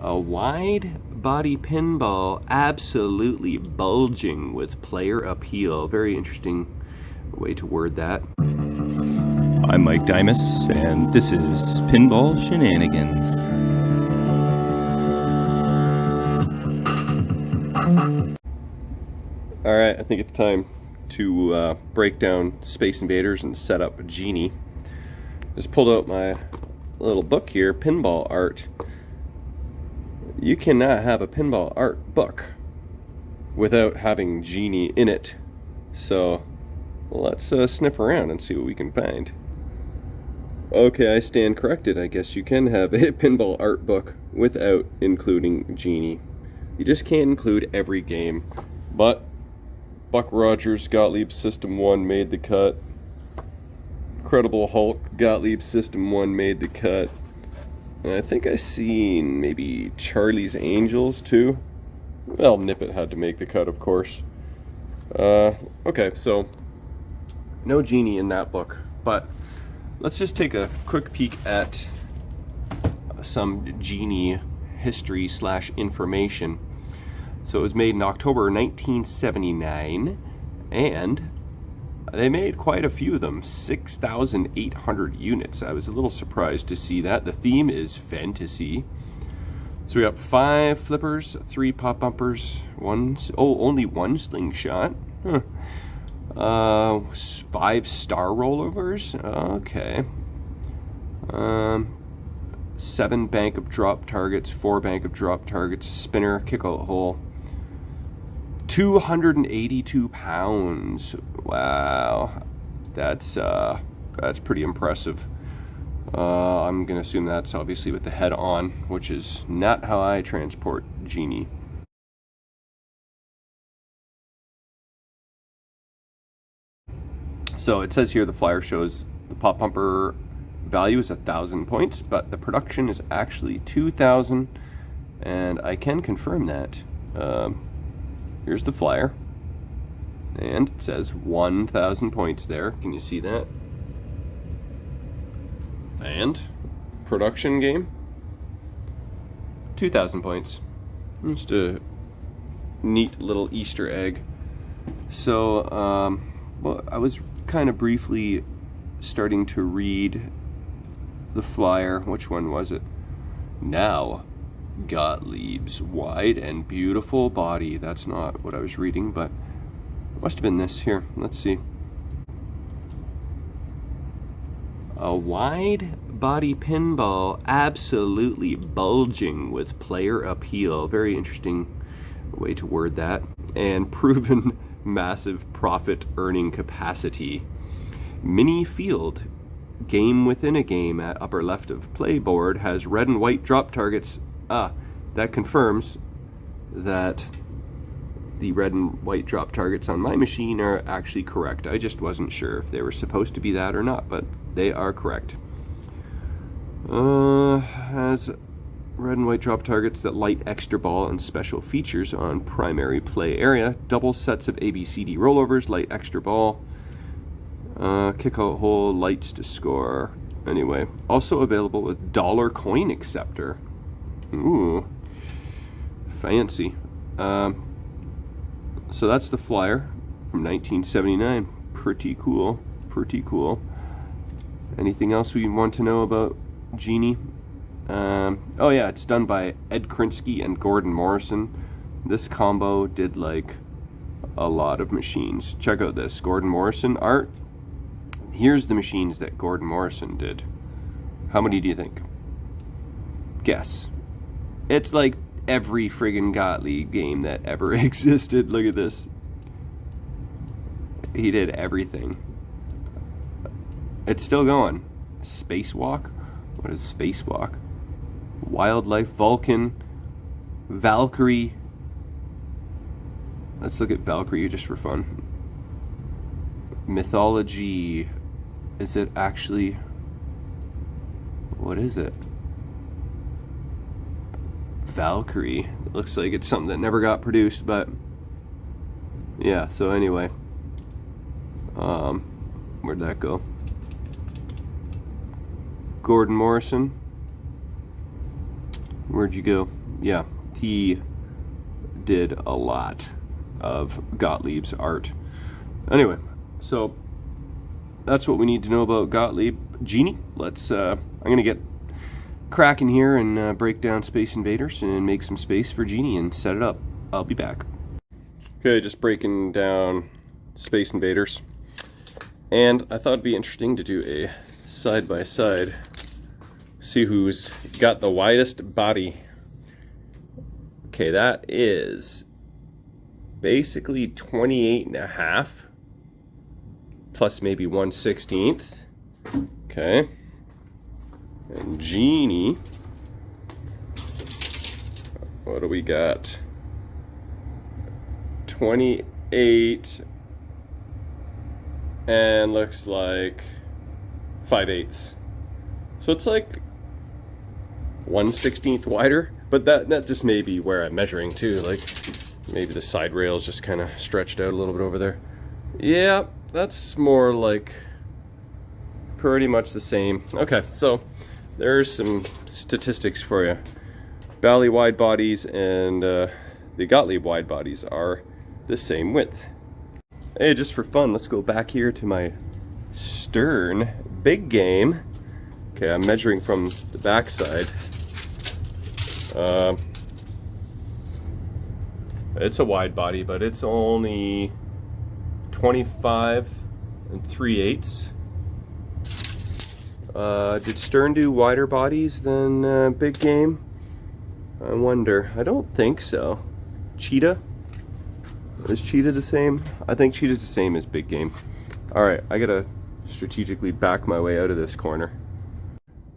A wide body pinball, absolutely bulging with player appeal. Very interesting way to word that. I'm Mike Dimas, and this is Pinball Shenanigans. Alright, I think it's time to break down Space Invaders and set up Genie. Just pulled out my little book here, Pinball Art. You cannot have a pinball art book without having Genie in it. So let's sniff around and see what we can find. Okay, I stand corrected. I guess you can have a pinball art book without including Genie. You just can't include every game. But Buck Rogers, Gottlieb System 1 made the cut. Incredible Hulk, Gottlieb System 1 made the cut. And I think I seen maybe Charlie's Angels too. Well, Nippet had to make the cut, of course. Okay, so no Genie in that book, but let's just take a quick peek at some Genie history / information. So it was made in October 1979, and they made quite a few of them, 6,800 units. I was a little surprised to see that. The theme is fantasy. So we got 5 flippers, 3 pop bumpers, only 1 slingshot. Huh. 5 star rollovers. Okay. 7 bank of drop targets, 4 bank of drop targets, spinner, kick out hole. 282 pounds. Wow, that's pretty impressive. I'm gonna assume that's obviously with the head on, which is not how I transport Genie. So it says here the flyer shows the pop pumper value is 1,000 points, but the production is actually 2,000, and I can confirm that. Here's the flyer, and it says 1,000 points there. Can you see that? And production game, 2,000 points. Just a neat little Easter egg. So, well, I was kind of briefly starting to read the flyer. Which one was it? Now, Gottlieb's wide and beautiful body. That's not what I was reading, but it must have been this. Here, let's see. A wide body pinball, absolutely bulging with player appeal. Very interesting way to word that. And proven massive profit earning capacity. Mini field, game within a game at upper left of playboard, has red and white drop targets. That confirms that the red and white drop targets on my machine are actually correct. I just wasn't sure if they were supposed to be that or not, but they are correct. Has red and white drop targets that light extra ball and special features on primary play area. Double sets of ABCD rollovers, light extra ball. Kick out hole, lights to score. Anyway, also available with dollar coin acceptor. Ooh, fancy. So that's the flyer from 1979. Pretty cool, pretty cool. Anything else we want to know about Genie? Oh yeah, it's done by Ed Krinsky and Gordon Morrison. This combo did like a lot of machines. Check out this Gordon Morrison art. Here's the machines that Gordon Morrison did. How many do you think? Guess. It's like every friggin' Gottlieb game that ever existed. Look at this. He did everything. It's still going. Spacewalk? What is Spacewalk? Wildlife, Vulcan, Valkyrie. Let's look at Valkyrie just for fun. Mythology. Is it actually... What is it? Valkyrie. It looks like it's something that never got produced, but yeah, so anyway. Where'd that go? Gordon Morrison. Where'd you go? yeah, he did a lot of Gottlieb's art. Anyway, so that's what we need to know about Gottlieb Genie. Let's, I'm gonna get cracking here and break down Space Invaders and make some space for Genie and set it up. I'll be back. Okay, just breaking down Space Invaders. And I thought it'd be interesting to do a side-by-side. See who's got the widest body. Okay, that is basically 28.5 plus maybe 1/16. Okay. And Genie, what do we got? 28 and looks like 5/8. So it's like 1/16 wider, but that just may be where I'm measuring too. Like maybe the side rail's just kind of stretched out a little bit over there. Yeah, that's more like pretty much the same. Okay, so there's some statistics for you. Bally wide bodies and the Gottlieb wide bodies are the same width. Hey, just for fun, let's go back here to my stern big game. Okay, I'm measuring from the back side. It's a wide body, but it's only 25 3/8. Did Stern do wider bodies than big game? I wonder. I don't think so. Cheetah? Is Cheetah the same? I think Cheetah's the same as big game. Alright, I gotta strategically back my way out of this corner.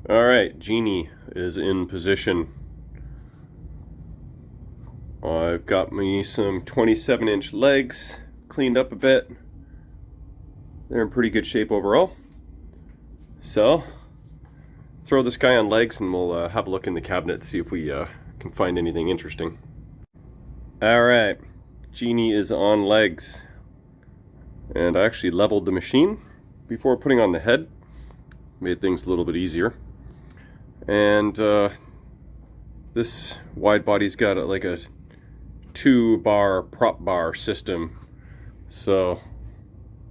Alright, Genie is in position. I've got me some 27-inch legs cleaned up a bit. They're in pretty good shape overall. So, throw this guy on legs and we'll have a look in the cabinet to see if we can find anything interesting. Alright, Genie is on legs. And I actually leveled the machine before putting on the head. Made things a little bit easier. And this wide body's got like a 2-bar prop bar system. So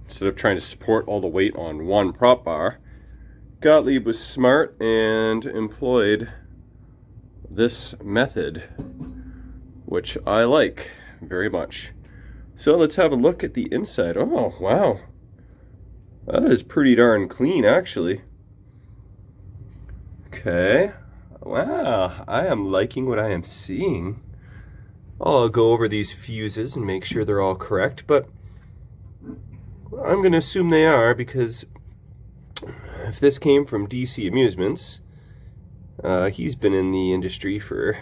instead of trying to support all the weight on one prop bar, Gottlieb was smart and employed this method, which I like very much. So let's have a look at the inside. Oh, wow. That is pretty darn clean, actually. Okay. Wow, I am liking what I am seeing. I'll go over these fuses and make sure they're all correct, but I'm going to assume they are, because if this came from DC Amusements, he's been in the industry for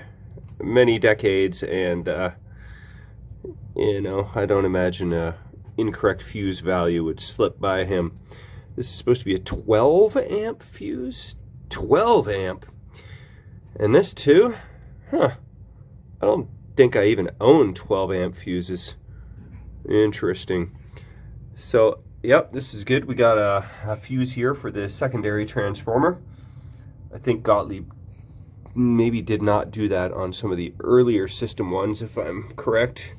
many decades, and you know, I don't imagine a incorrect fuse value would slip by him. This is supposed to be a 12 amp fuse. 12 amp. And this too? Huh. I don't think I even own 12 amp fuses. Interesting. So, yep, this is good. We got a fuse here for the secondary transformer. I think Gottlieb maybe did not do that on some of the earlier system ones, if I'm correct.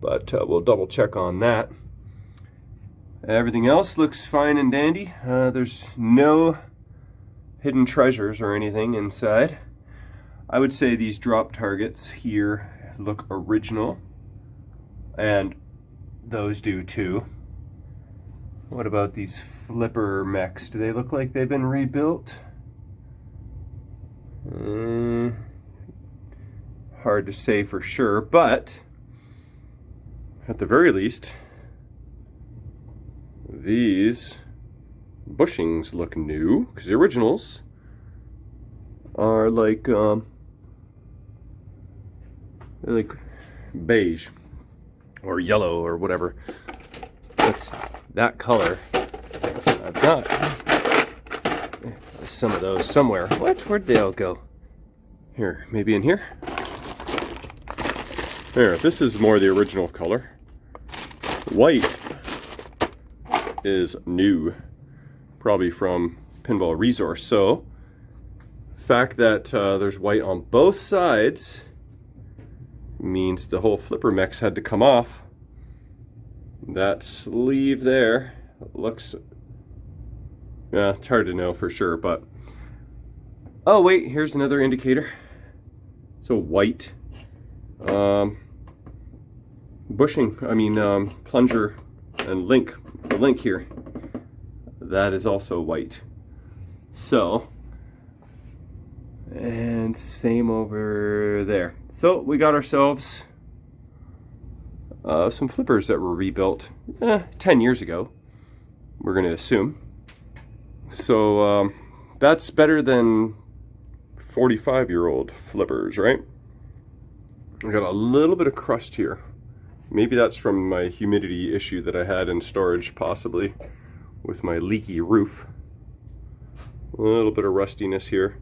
But we'll double check on that. Everything else looks fine and dandy. There's no hidden treasures or anything inside. I would say these drop targets here look original, and those do too. What about these flipper mechs? Do they look like they've been rebuilt? Hard to say for sure, but at the very least, these bushings look new, because the originals are like they're like beige or yellow or whatever. That's that color. I've got some of those somewhere. What? Where'd they all go? Here, maybe in here. There, this is more the original color. White is new, probably from Pinball Resource. So fact that there's white on both sides means the whole flipper mix had to come off. That sleeve there looks, yeah, it's hard to know for sure, but oh wait, here's another indicator. So white bushing, plunger and link, the link here, that is also white. So, and same over there. So we got ourselves some flippers that were rebuilt 10 years ago, we're going to assume. So that's better than 45-year-old flippers, right? I got a little bit of crust here. Maybe that's from my humidity issue that I had in storage, possibly, with my leaky roof. A little bit of rustiness here.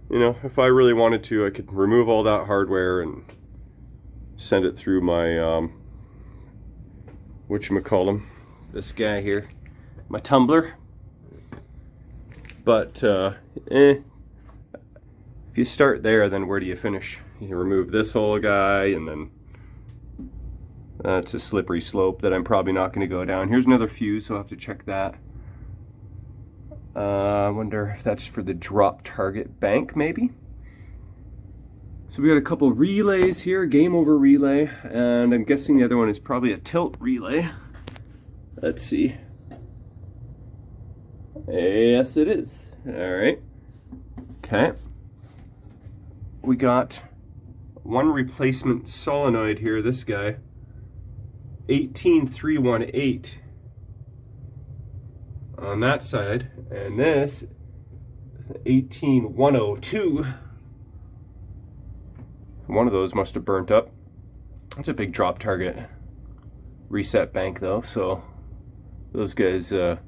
You know, if I really wanted to, I could remove all that hardware and send it through my, whatchamacallem, this guy here, my tumbler. But, if you start there, then where do you finish? You remove this whole guy, and then it's a slippery slope that I'm probably not going to go down. Here's another fuse, so I'll have to check that. I wonder if that's for the drop target bank, maybe? So we got a couple relays here, game over relay, and I'm guessing the other one is probably a tilt relay. Let's see. Yes, it is. All right. Okay. We got one replacement solenoid here, this guy. 18318 on that side, and this 18102. One of those must have burnt up. It's a big drop target reset bank though, so those guys get a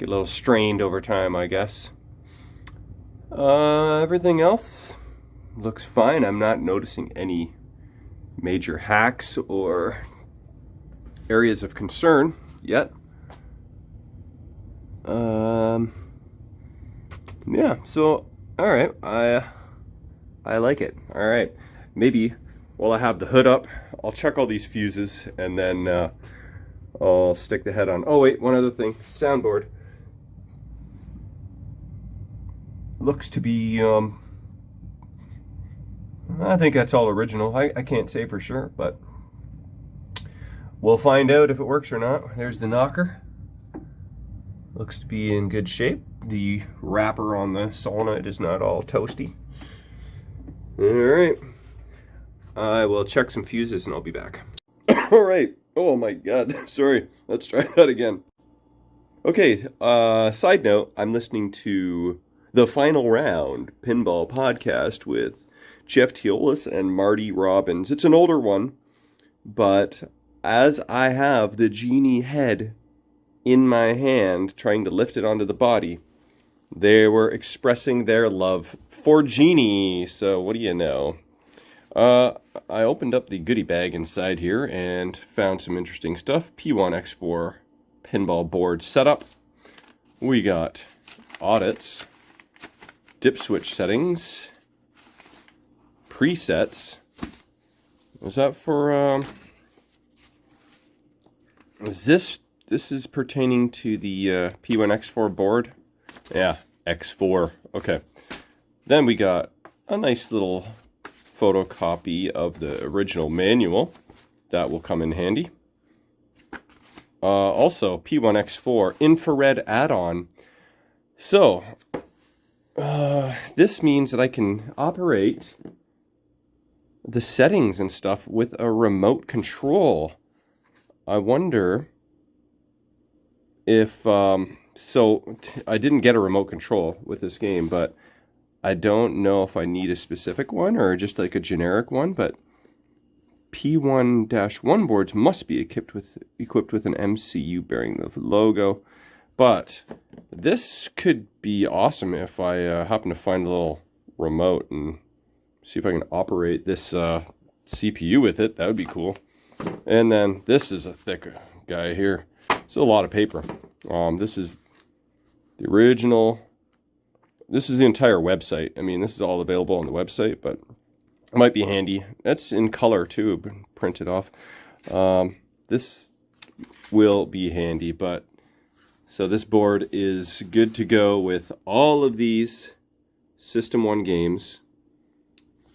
little strained over time, I guess. Everything else looks fine. I'm not noticing any major hacks or areas of concern yet. Yeah, so all right, I like it. All right, maybe while I have the hood up, I'll check all these fuses, and then I'll stick the head on. Oh wait, one other thing, soundboard looks to be I think that's all original. I can't say for sure, but we'll find out if it works or not. There's the knocker. Looks to be in good shape. The wrapper on the solenoid is not all toasty. All right. I will check some fuses and I'll be back. All right. Oh my God. Sorry. Let's try that again. Okay. Side note, I'm listening to the Final Round Pinball Podcast with Jeff Teolis and Marty Robbins. It's an older one, but as I have the Genie head in my hand, trying to lift it onto the body, they were expressing their love for Genie. So what do you know? I opened up the goodie bag inside here and found some interesting stuff. P1X4 pinball board setup. We got audits, dip switch settings, presets. Was that for this is pertaining to the P1X4 board? Yeah, X4. Okay. Then we got a nice little photocopy of the original manual. That will come in handy. Also, P1X4 infrared add-on. So, this means that I can operate the settings and stuff with a remote control. I wonder if, so I didn't get a remote control with this game, but I don't know if I need a specific one or just like a generic one, but P1-1 boards must be equipped with an MCU bearing the logo. But this could be awesome if I happen to find a little remote and see if I can operate this CPU with it. That would be cool. And then this is a thick guy here. It's a lot of paper. This is the original This is the entire website. I mean, this is all available on the website, but it might be handy. That's in color too, printed off. This will be handy, but so this board is good to go with all of these System 1 games,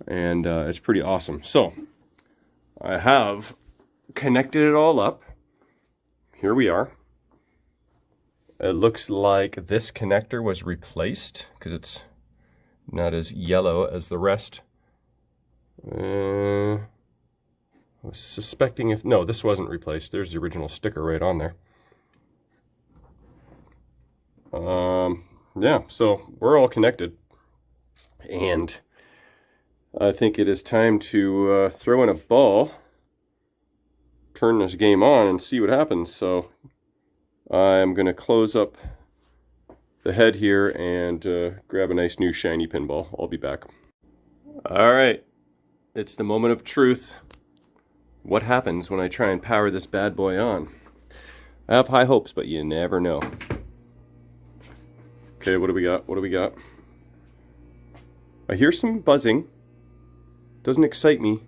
and it's pretty awesome. So I have connected it all up. Here we are. It looks like this connector was replaced because it's not as yellow as the rest. I was suspecting if... No, this wasn't replaced. There's the original sticker right on there. Yeah, so we're all connected. And I think it is time to throw in a ball, turn this game on, and see what happens. So I'm going to close up the head here and grab a nice new shiny pinball. I'll be back. All right, it's the moment of truth. What happens when I try and power this bad boy on? I have high hopes, but you never know. Okay, what do we got? What do we got? I hear some buzzing. Doesn't excite me.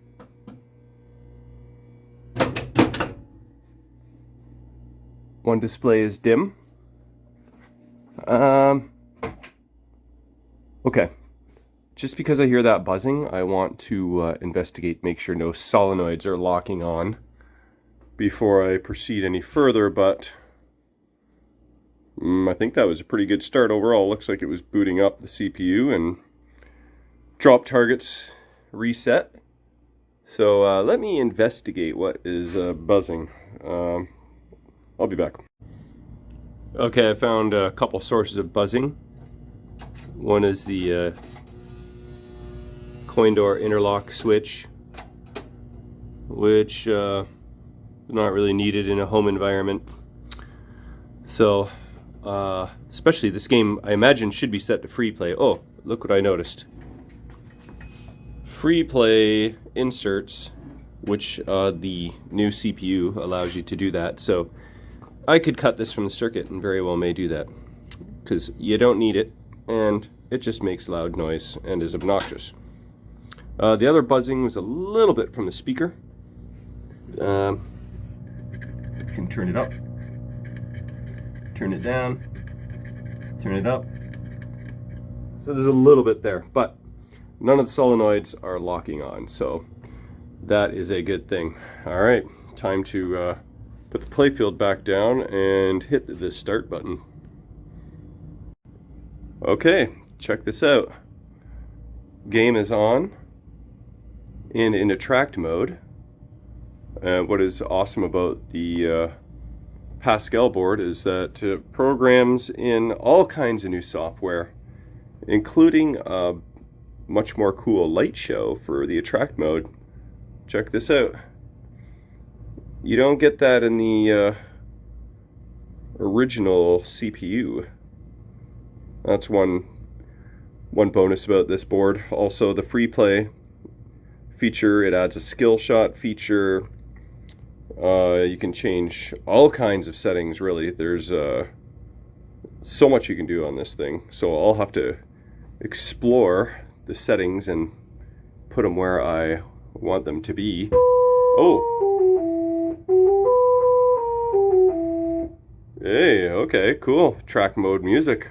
One display is dim. Okay. Just because I hear that buzzing, I want to investigate, make sure no solenoids are locking on before I proceed any further, but I think that was a pretty good start overall. Looks like it was booting up the CPU and drop targets reset. So let me investigate what is buzzing. I'll be back. Okay, I found a couple sources of buzzing. One is the coin door interlock switch, which is not really needed in a home environment. So, especially this game, I imagine should be set to free play. Oh, look what I noticed. Free play inserts, which the new CPU allows you to do that. So I could cut this from the circuit and very well may do that, because you don't need it and it just makes loud noise and is obnoxious. The other buzzing was a little bit from the speaker. You can turn it up, turn it down, turn it up. So there's a little bit there, but none of the solenoids are locking on, so that is a good thing. All right, time to put the playfield back down and hit the start button. Okay, check this out. Game is on and in attract mode. What is awesome about the Pascal board is that it programs in all kinds of new software, including a much more cool light show for the attract mode. Check this out. You don't get that in the original CPU. That's one bonus about this board. Also, the free play feature, it adds a skill shot feature. You can change all kinds of settings, really. There's so much you can do on this thing. So I'll have to explore the settings and put them where I want them to be. Oh! Hey, okay, cool. Track mode music.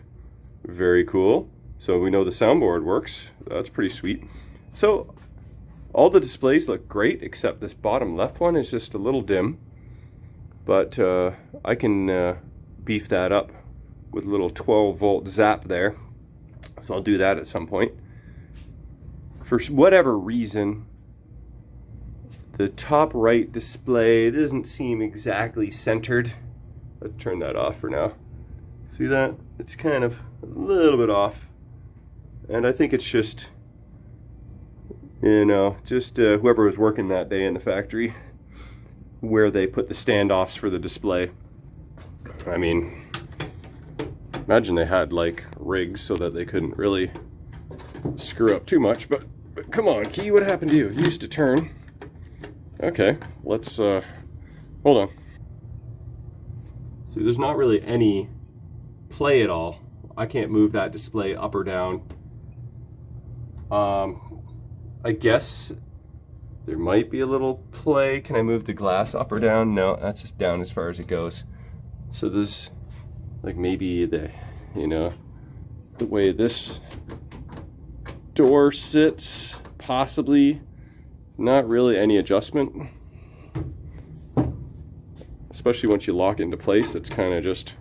Very cool. So we know the soundboard works. That's pretty sweet. So all the displays look great, except this bottom left one is just a little dim. But I can beef that up with a little 12-volt zap there. So I'll do that at some point. For whatever reason, the top right display doesn't seem exactly centered. Let's turn that off for now. See that? It's kind of a little bit off. And I think it's just, you know, just whoever was working that day in the factory where they put the standoffs for the display. I mean, imagine they had like rigs so that they couldn't really screw up too much, but come on, key, what happened to you? You used to turn. Okay, let's, hold on. See, there's not really any play at all. I can't move that display up or down. I guess there might be a little play. Can I move the glass up or down? No, that's just down as far as it goes. So there's like maybe the, you know, the way this door sits, possibly. Not really any adjustment. Especially once you lock it into place, it's kind of just,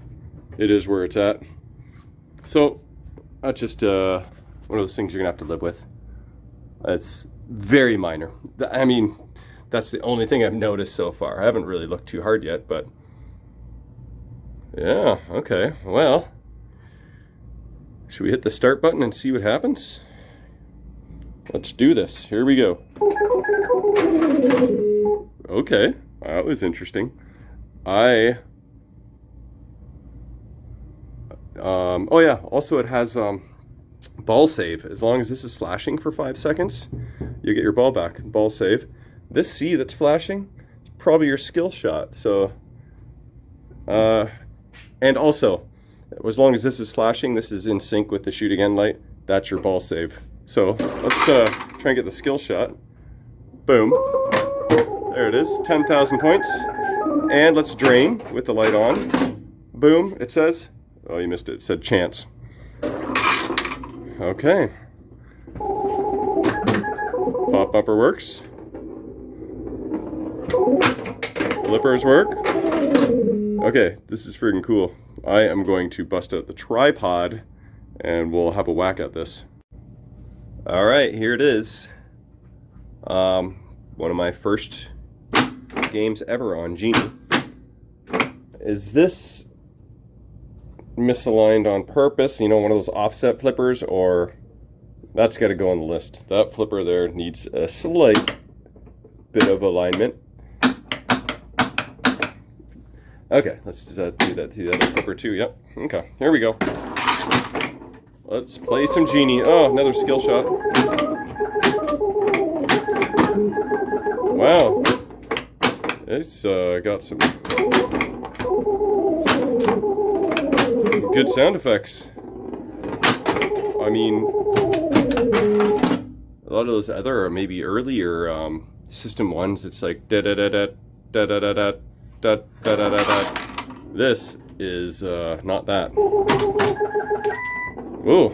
it is where it's at. So that's just one of those things you're gonna have to live with. It's very minor. I mean, that's the only thing I've noticed so far. I haven't really looked too hard yet, but yeah, okay, well, should we hit the start button and see what happens? Let's do this. Here we go. Okay, that was interesting. Oh yeah, also it has ball save. As long as this is flashing for 5 seconds, you get your ball back. Ball save. This C that's flashing, it's probably your skill shot. So, and also, as long as this is flashing, this is in sync with the shoot again light, that's your ball save. So let's try and get the skill shot. Boom. There it is, 10,000 points. And let's drain with the light on. Boom, it says, oh, you missed it, it said chance. Okay. Pop upper works. Flippers work. Okay, this is freaking cool. I am going to bust out the tripod and we'll have a whack at this. All right, here it is. One of my first games ever on Genie. Is this misaligned on purpose? You know, one of those offset flippers, or that's got to go on the list. That flipper there needs a slight bit of alignment. Okay, let's do that to the other flipper too. Yep. Okay, here we go. Let's play some Genie. Oh, another skill shot. Wow. It's got some good sound effects. I mean, a lot of those other, or maybe earlier system ones, it's like da da da da da da da da da da da da. This is not that. Whoa.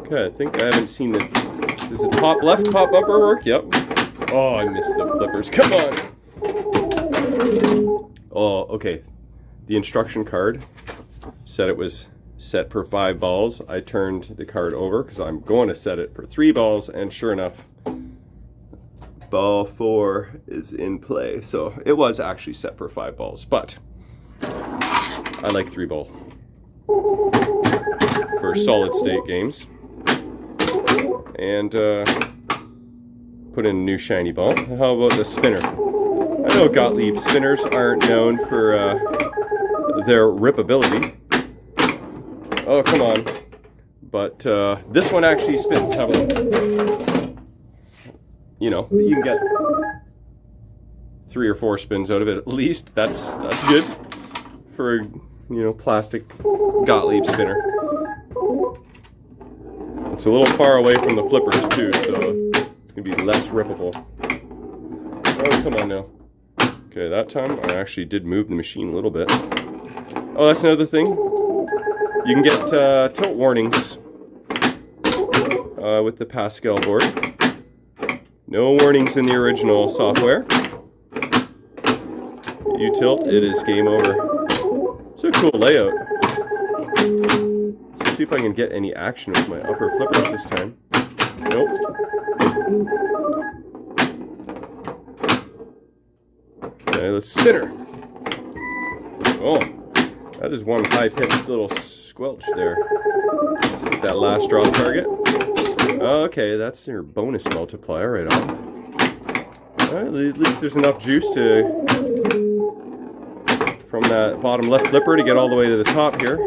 Okay, I think I haven't seen the. Does the top left pop upper work? Yep. Oh, I missed the flippers. Come on. Oh, okay. The instruction card said it was set for 5 balls. I turned the card over because I'm going to set it for 3 balls, and sure enough, ball 4 is in play. So it was actually set for 5 balls, but I like 3 ball for solid state games. And put in a new shiny ball. How about the spinner? I know Gottlieb spinners aren't known for their ripability. Oh, come on. But this one actually spins. Have a look. You know, you can get 3 or 4 spins out of it at least. That's good for, you know, plastic Gottlieb spinner. It's a little far away from the flippers too, so it's gonna be less rippable. Oh, come on now. Okay, that time I actually did move the machine a little bit. Oh, that's another thing. You can get tilt warnings with the Pascal board. No warnings in the original software. You tilt, it is game over. It's a cool layout. Let's see if I can get any action with my upper flippers this time. Nope. Okay, let's spinner. Oh, that is one high-pitched little squelch there. That last draw target. Okay, that's your bonus multiplier right on. Well, at least there's enough juice to from that bottom left flipper to get all the way to the top here.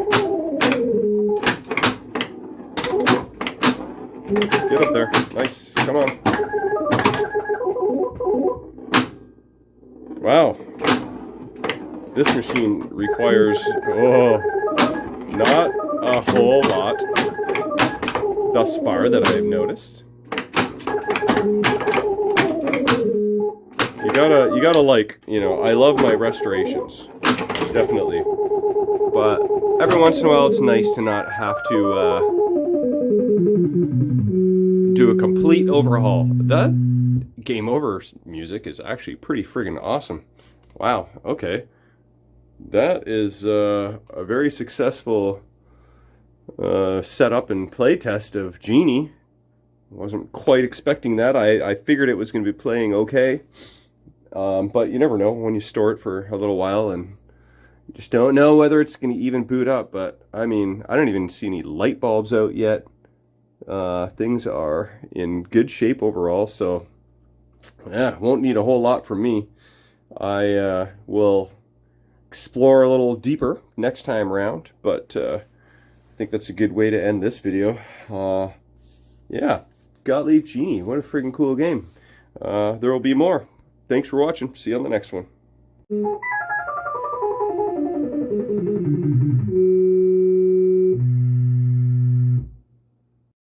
Get up there. Nice. Come on. Wow. This machine requires, not a whole lot thus far that I've noticed. You gotta like, you know, I love my restorations, definitely. But every once in a while it's nice to not have to do a complete overhaul. That game over music is actually pretty friggin' awesome. Wow, okay. That is a very successful setup and play test of Genie. Wasn't quite expecting that. I figured it was going to be playing okay. But you never know when you store it for a little while and you just don't know whether it's going to even boot up. But I mean, I don't even see any light bulbs out yet. Things are in good shape overall, so yeah, won't need a whole lot from me. I will explore a little deeper next time around, but I think that's a good way to end this video. Yeah, Gottlieb Genie, what a freaking cool game. There will be more. Thanks for watching. See you on the next one.